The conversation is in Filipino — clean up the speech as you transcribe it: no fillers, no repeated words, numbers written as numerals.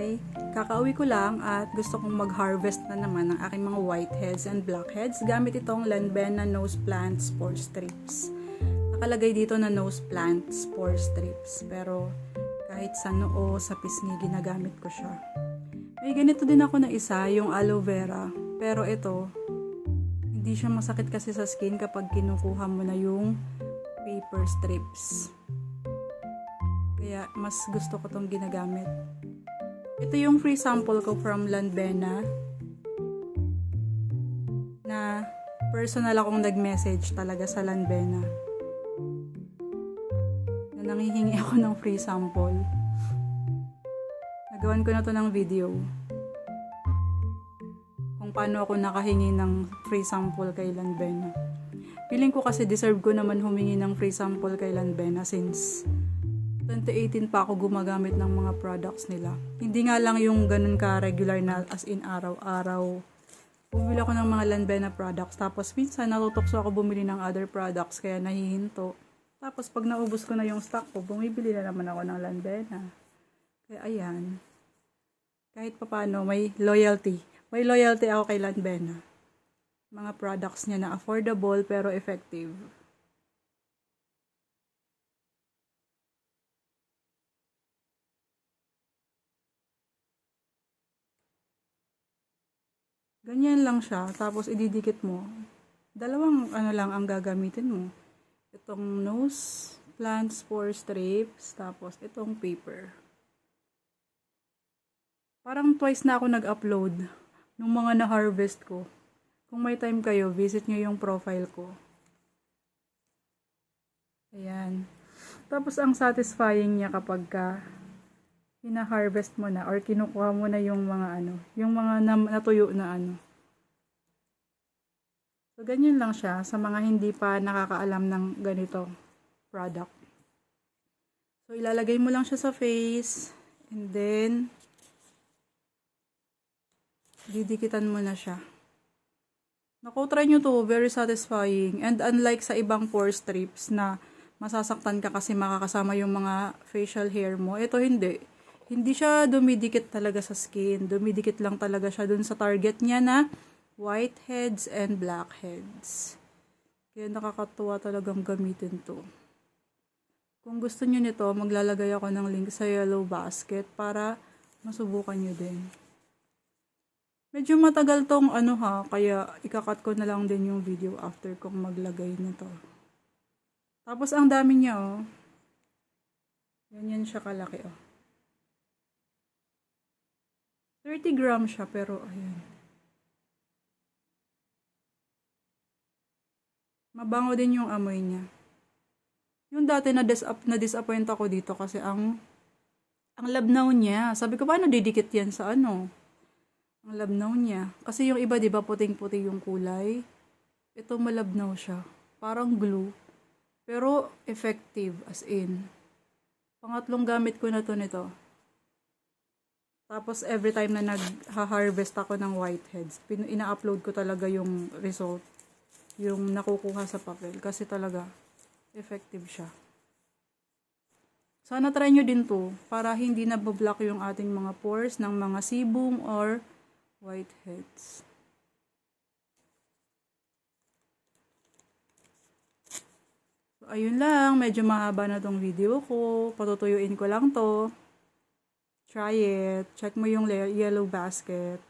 Hi! Kakauwi ko lang at gusto kong mag-harvest na naman ng aking mga whiteheads and blackheads gamit itong Lanbena Nose Plant Spore Strips. Nakalagay dito na Nose Plant Spore Strips, pero kahit sa noo, sa pisngi, ginagamit ko siya. May ganito din ako na isa, yung aloe vera, pero ito, hindi siya masakit kasi sa skin kapag kinukuha mo na yung paper strips. Kaya mas gusto ko tong ginagamit. Ito yung free sample ko from Lanbena na personal akong nag-message talaga sa Lanbena na nanghihingi ako ng free sample. Nagawan ko na to ng video kung paano ako nakahingi ng free sample kay Lanbena. Feeling ko kasi deserve ko naman humingi ng free sample kay Lanbena since 2018 pa ako gumagamit ng mga products nila. Hindi nga lang yung ganun ka-regular na as in araw-araw. Bumili ako ng mga Lanbena products. Tapos minsan natutokso ako bumili ng other products kaya nahihinto. Tapos pag naubos ko na yung stock ko, bumibili na naman ako ng Lanbena. Kaya ayan. Kahit papano may loyalty. May loyalty ako kay Lanbena. Mga products niya na affordable pero effective. Ganyan lang siya, tapos ididikit mo. Dalawang lang ang gagamitin mo. Itong nose plant spore strips, tapos itong paper. Parang twice na ako nag-upload ng mga na-harvest ko. Kung may time kayo, visit nyo yung profile ko. Ayan. Tapos ang satisfying niya kapag hina-harvest mo na or kinukuha mo na yung mga yung mga natuyo na So, ganyan lang siya sa mga hindi pa nakakaalam ng ganito product. So, ilalagay mo lang siya sa face and then didikitan mo na siya. Naku, try nyo to. Very satisfying. And unlike sa ibang pore strips na masasaktan ka kasi makakasama yung mga facial hair mo, ito hindi. Hindi siya dumidikit talaga sa skin. Dumidikit lang talaga siya dun sa target niya na whiteheads and blackheads. Kaya nakakatuwa talagang gamitin to. Kung gusto niyo nito, maglalagay ako ng link sa yellow basket para masubukan niyo din. Medyo matagal tong kaya ikakat ko na lang din yung video after kong maglagay nito. Tapos ang dami niya Ganyan siya kalaki 30 grams siya, pero ayan. Mabango din yung amoy niya. Yung dati na-disappoint ako dito kasi ang labnaw niya. Sabi ko, paano didikit yan sa Ang labnaw niya. Kasi yung iba, di ba, puting-puti yung kulay. Ito malabnaw siya. Parang glue. Pero effective, as in. Pangatlong gamit ko na to nito. Tapos, every time na nag-harvest ako ng whiteheads, ina-upload ko talaga yung result. Yung nakukuha sa papel. Kasi talaga, effective siya. Sana try nyo din to para hindi nabablock yung ating mga pores ng mga sebum or whiteheads. So, ayun lang. Medyo mahaba na tong video ko. Patutuyuin ko lang to. Try it. Check mo yung yellow basket.